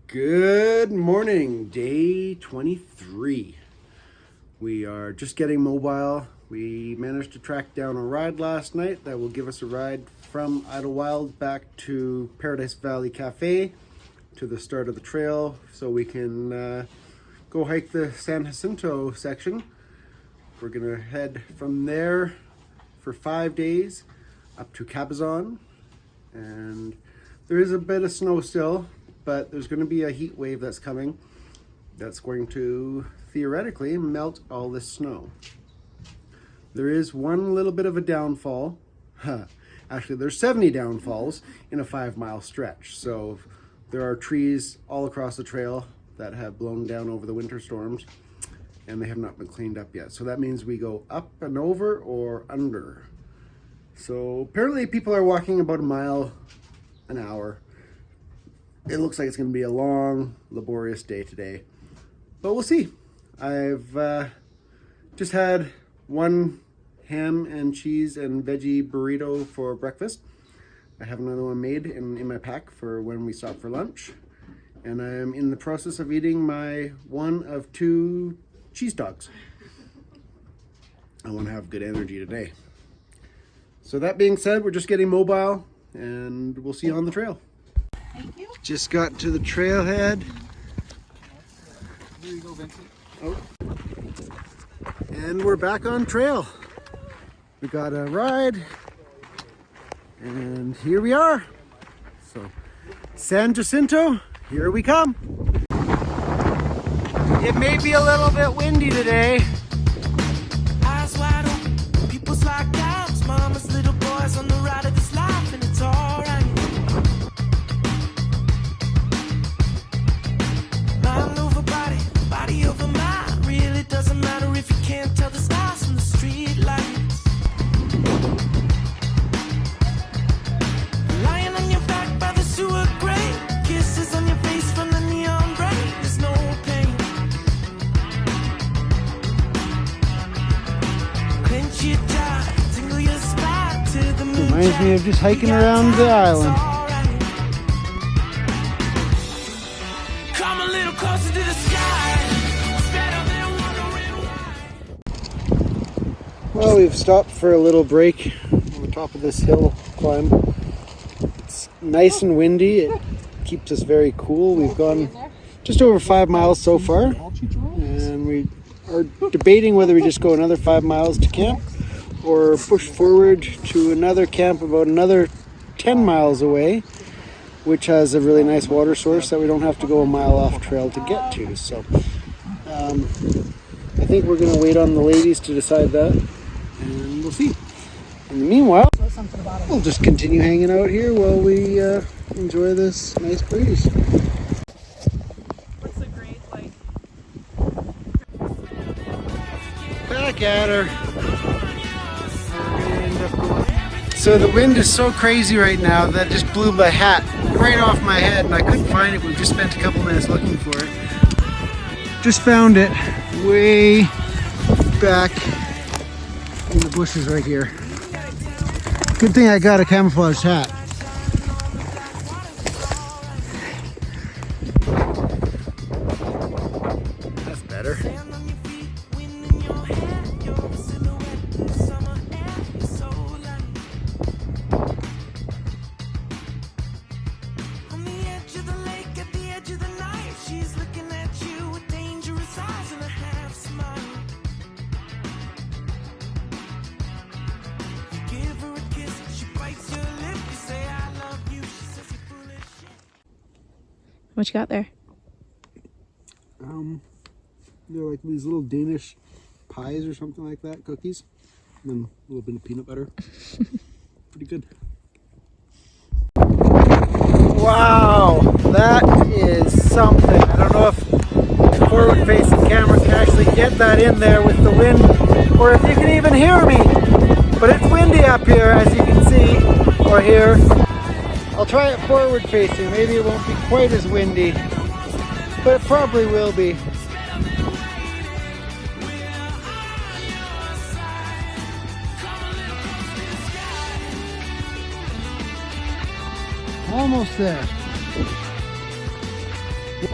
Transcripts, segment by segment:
Good morning, day 23. We are just getting mobile. We managed to track down a ride last night that will give us a ride from Idlewild back to Paradise Valley Cafe to the start of the trail so we can go hike the San Jacinto section. We're gonna head from there for 5 days up to Cabazon, and there is a bit of snow still, but there's going to be a heat wave that's coming that's going to theoretically melt all this snow. There is one little bit of a downfall. Actually, there's 70 downfalls in a 5-mile stretch. So there are trees all across the trail that have blown down over the winter storms, and they have not been cleaned up yet. So that means we go up and over or under. So apparently people are walking about a mile an hour. It looks like it's going to be a long, laborious day today, but we'll see. I've just had one ham and cheese and veggie burrito for breakfast. I have another one made in my pack for when we stop for lunch, and I'm in the process of eating my one of 2 cheese dogs. I want to have good energy today. So that being said, we're just getting mobile, and we'll see you on the trail. Thank you. Just got to the trailhead. Here you go, Vincent. Oh. And we're back on trail. We got a ride, and here we are. So, San Jacinto, here we come. It may be a little bit windy today. Eyes wide open, people's like dogs, mama's little boys on the ride of this life, and it's alright. Mind over body, body over mind. Really doesn't matter if you can't tell the stars from the street lights. Lying on your back by the sewer grate, kisses on your face from the neon bright. There's no pain. Clench your jaw, tingle your spine to the moon. Reminds me of just hiking around the island. Come a little closer to the sky. It's better than wondering why. Well, we've stopped for a little break on the top of this hill climb. It's nice and windy. It keeps us very cool. We've gone just over 5 miles so far, and we are debating whether we just go another 5 miles to camp or push forward to another camp about another 10 miles away, which has a really nice water source that we don't have to go a mile off trail to get to. So I think we're going to wait on the ladies to decide that, and we'll see. In the meanwhile, we'll just continue hanging out here while we enjoy this nice breeze. What's the grade like? Back at her. So the wind is so crazy right now that just blew my hat right off my head, and I couldn't find it. We just spent a couple minutes looking for it. Just found it way back in the bushes right here. Good thing I got a camouflaged hat. That's better. What you got there? They're like these little Danish pies or something like that, cookies, and then a little bit of peanut butter. Pretty good. Wow, that is something. I don't know if the forward-facing camera can actually get that in there with the wind, or if you can even hear me. But it's windy up here, as you can see, or hear. I'll try it forward-facing. Maybe it won't be quite as windy, but it probably will be. Almost there. Just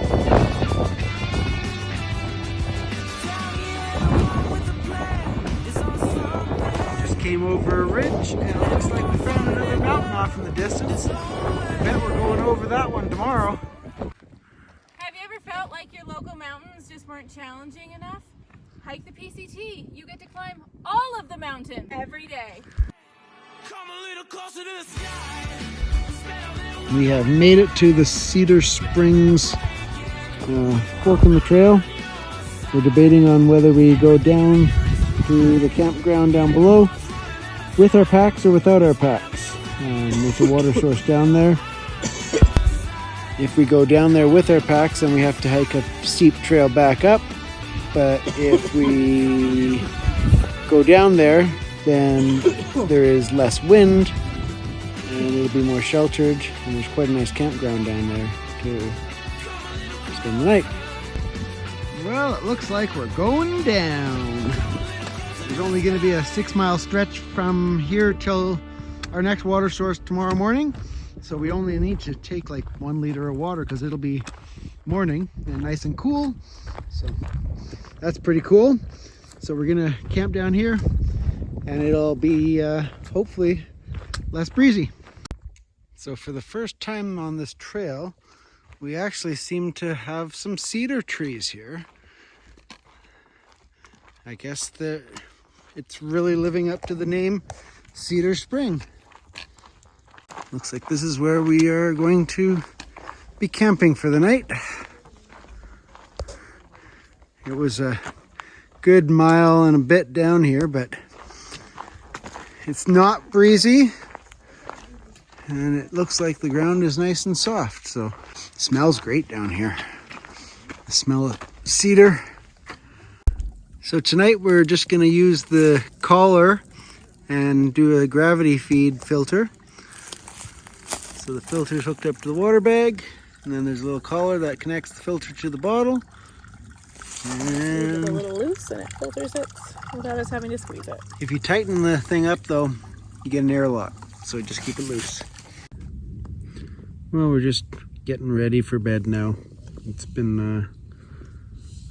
came over a ridge and it looks like we found another mountain off in the distance. I bet we're going over that one tomorrow. Have you ever felt like your local mountains just weren't challenging enough? Hike the PCT. You get to climb all of the mountain every day. Come a little closer to the sky. We have made it to the Cedar Springs fork in the trail. We're debating on whether we go down to the campground down below with our packs or without our packs. There's a water source down there. If we go down there with our packs, then we have to hike a steep trail back up. But if we go down there, then there is less wind and it'll be more sheltered, and there's quite a nice campground down there to spend the night. Well, it looks like we're going down. There's only going to be a 6-mile stretch from here till our next water source tomorrow morning, so we only need to take like 1 liter of water because it'll be morning and nice and cool. So that's pretty cool. So we're gonna camp down here and it'll be hopefully less breezy. So for the first time on this trail, we actually seem to have some cedar trees here. I guess that it's really living up to the name Cedar Spring. Looks like this is where we are going to be camping for the night. It was a good mile and a bit down here, but it's not breezy. And it looks like the ground is nice and soft, so it smells great down here. The smell of cedar. So tonight we're just going to use the collar and do a gravity feed filter. So the filter is hooked up to the water bag, and then there's a little collar that connects the filter to the bottle. Leave it a little loose and it filters it without us having to squeeze it. If you tighten the thing up though, you get an airlock, so just keep it loose. Well, we're just getting ready for bed now. It's been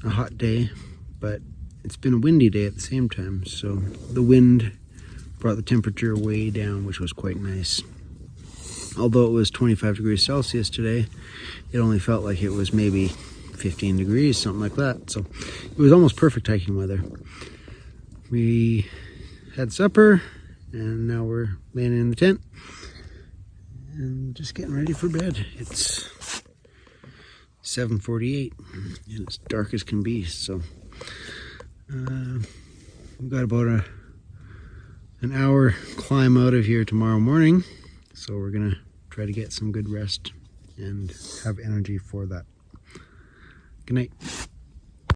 a hot day, but it's been a windy day at the same time, so the wind brought the temperature way down, which was quite nice. Although it was 25 degrees Celsius today, it only felt like it was maybe 15 degrees, something like that. So it was almost perfect hiking weather. We had supper and now we're laying in the tent and just getting ready for bed. It's 7:48 and it's dark as can be. So we've got about an hour climb out of here tomorrow morning. So we're gonna try to get some good rest and have energy for that. Good night.